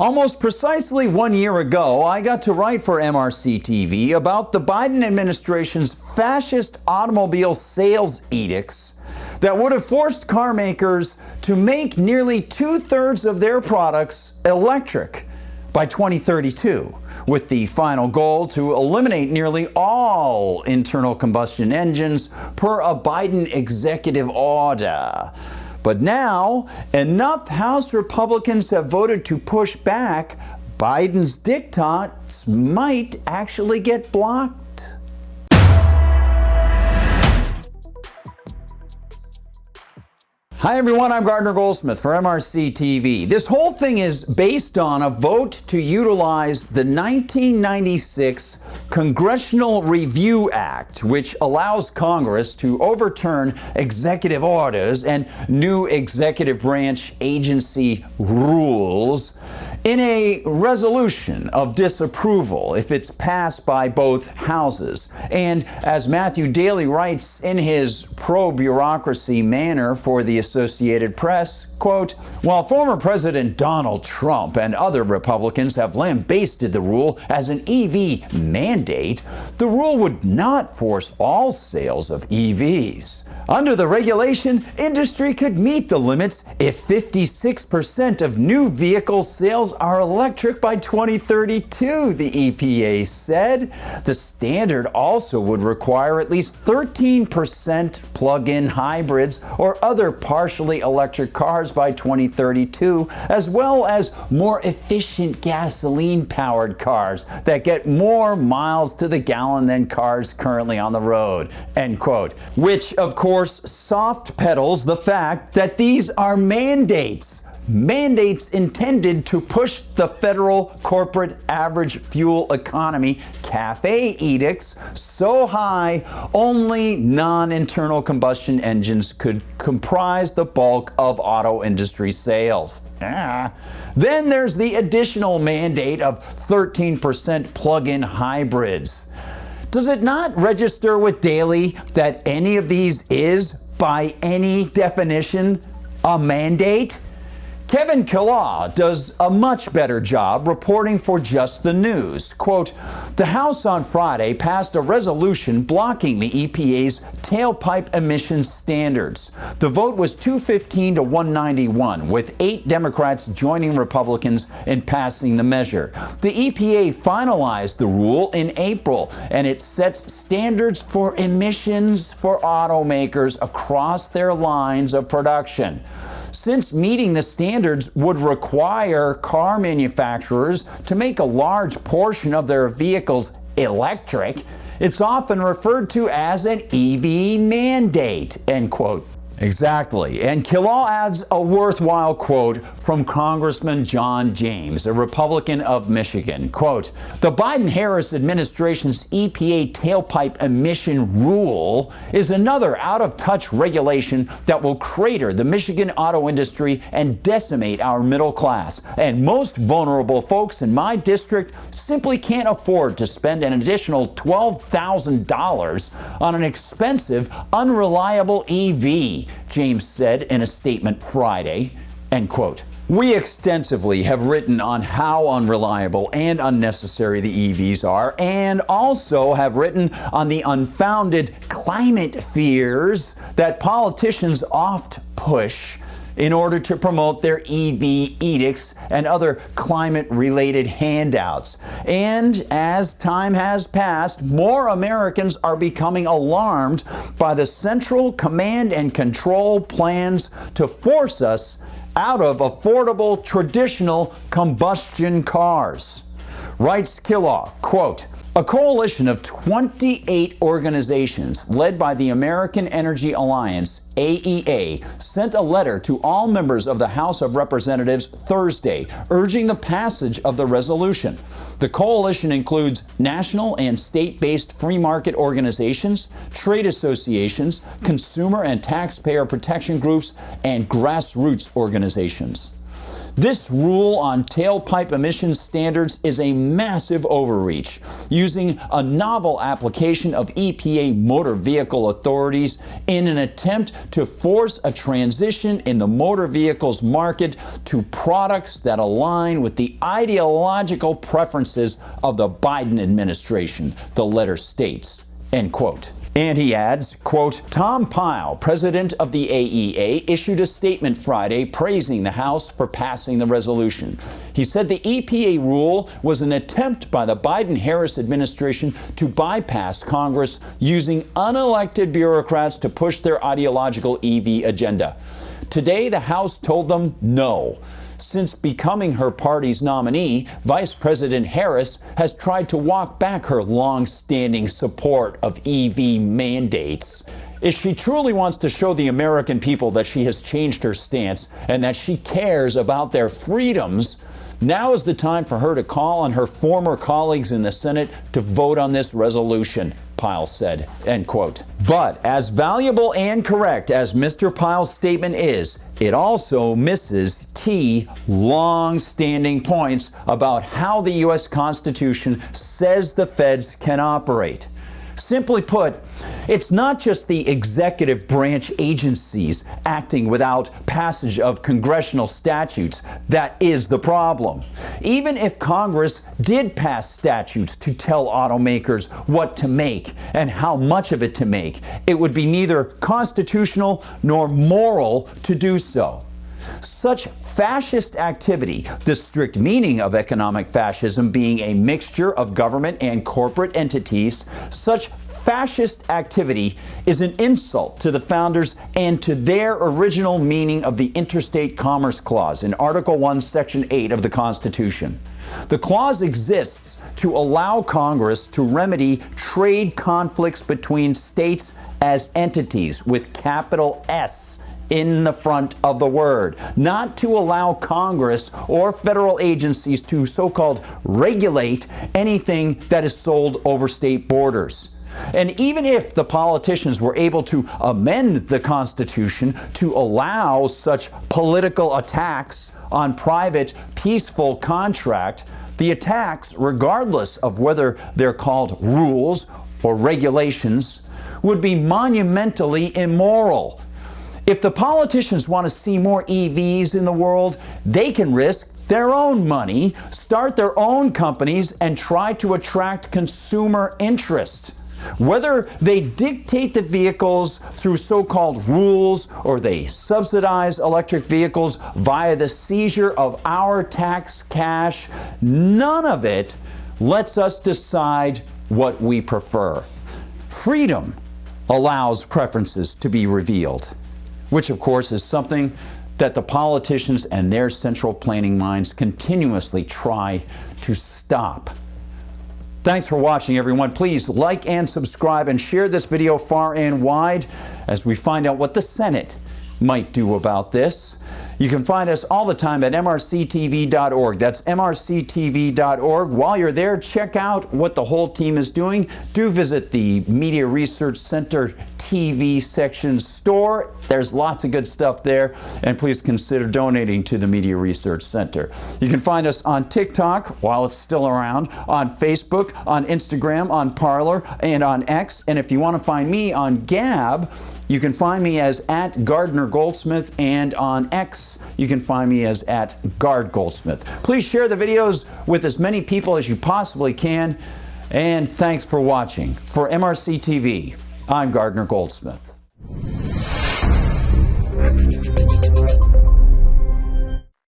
Almost precisely 1 year ago, I got to write for MRC-TV about the Biden administration's fascist automobile sales edicts that would have forced car makers to make nearly 2/3 of their products electric by 2032, with the final goal to eliminate nearly all internal combustion engines per a Biden executive order. But now, enough House Republicans have voted to push back. Biden's diktats might actually get blocked. Hi everyone, I'm Gardner Goldsmith for MRC-TV. This whole thing is based on a vote to utilize the 1996 Congressional Review Act, which allows Congress to overturn executive orders and new executive branch agency rules in a resolution of disapproval if it's passed by both houses. And as Matthew Daley writes in his pro-bureaucracy manner for the Associated Press, quote, while former President Donald Trump and other Republicans have lambasted the rule as an EV mandate, the rule would not force all sales of EVs. Under the regulation, industry could meet the limits if 56% of new vehicle sales are electric by 2032, the EPA said. The standard also would require at least 13% plug-in hybrids or other partially electric cars by 2032, as well as more efficient gasoline-powered cars that get more miles to the gallon than cars currently on the road, end quote. Which, of course, soft pedals the fact that these are mandates. Mandates intended to push the federal corporate average fuel economy CAFE edicts so high only non-internal combustion engines could comprise the bulk of auto industry sales. Then there's the additional mandate of 13% plug-in hybrids. Does it not register with Daley that any of these is, by any definition, a mandate? Kevin Killaw does a much better job reporting for Just the News. Quote, the House on Friday passed a resolution blocking the EPA's tailpipe emissions standards. The vote was 215 to 191, with 8 Democrats joining Republicans in passing the measure. The EPA finalized the rule in April, and it sets standards for emissions for automakers across their lines of production. Since meeting the standards would require car manufacturers to make a large portion of their vehicles electric, it's often referred to as an EV mandate, end quote. Exactly. And Killaw adds a worthwhile quote from Congressman John James, a Republican of Michigan. Quote, the Biden-Harris administration's EPA tailpipe emission rule is another out-of-touch regulation that will crater the Michigan auto industry and decimate our middle class. And most vulnerable folks in my district simply can't afford to spend an additional $12,000 on an expensive, unreliable EV. James said in a statement Friday, end quote. We extensively have written on how unreliable and unnecessary the EVs are, and also have written on the unfounded climate fears that politicians oft push in order to promote their EV edicts and other climate-related handouts. And as time has passed, more Americans are becoming alarmed by the central command and control plans to force us out of affordable traditional combustion cars. Writes Killaw, quote, a coalition of 28 organizations led by the American Energy Alliance, AEA, sent a letter to all members of the House of Representatives Thursday urging the passage of the resolution. The coalition includes national and state-based free market organizations, trade associations, consumer and taxpayer protection groups, and grassroots organizations. This rule on tailpipe emission standards is a massive overreach, using a novel application of EPA motor vehicle authorities in an attempt to force a transition in the motor vehicles market to products that align with the ideological preferences of the Biden administration, the letter states, end quote. And he adds, quote, Tom Pyle, president of the AEA, issued a statement Friday praising the House for passing the resolution. He said the EPA rule was an attempt by the Biden-Harris administration to bypass Congress using unelected bureaucrats to push their ideological EV agenda. Today, the House told them no. Since becoming her party's nominee, Vice President Harris has tried to walk back her long-standing support of EV mandates. If she truly wants to show the American people that she has changed her stance and that she cares about their freedoms, now is the time for her to call on her former colleagues in the Senate to vote on this resolution, Pyle said, end quote. But as valuable and correct as Mr. Pyle's statement is, it also misses key, long-standing points about how the U.S. Constitution says the feds can operate. Simply put, it's not just the executive branch agencies acting without passage of congressional statutes that is the problem. Even if Congress did pass statutes to tell automakers what to make and how much of it to make, it would be neither constitutional nor moral to do so. Such fascist activity, the strict meaning of economic fascism being a mixture of government and corporate entities, such fascist activity is an insult to the founders and to their original meaning of the Interstate Commerce Clause in Article 1, Section 8 of the Constitution. The clause exists to allow Congress to remedy trade conflicts between states as entities with capital S in the front of the word, not to allow Congress or federal agencies to so-called regulate anything that is sold over state borders. And even if the politicians were able to amend the Constitution to allow such political attacks on private, peaceful contract, the attacks, regardless of whether they're called rules or regulations, would be monumentally immoral. If the politicians want to see more EVs in the world, they can risk their own money, start their own companies, and try to attract consumer interest. Whether they dictate the vehicles through so-called rules or they subsidize electric vehicles via the seizure of our tax cash, none of it lets us decide what we prefer. Freedom allows preferences to be revealed, which of course is something that the politicians and their central planning minds continuously try to stop. Thanks for watching, everyone. Please like and subscribe and share this video far and wide as we find out what the Senate might do about this. You can find us all the time at MRCTV.org. That's MRCTV.org. While you're there, check out what the whole team is doing. Do visit the Media Research Center TV section store. There's lots of good stuff there. And please consider donating to the Media Research Center. You can find us on TikTok while it's still around, on Facebook, on Instagram, on Parler, and on X. And if you want to find me on Gab, you can find me as @GardnerGoldsmith, and on X, you can find me as @GuardGoldsmith. Please share the videos with as many people as you possibly can. And thanks for watching. For MRC TV, I'm Gardner Goldsmith.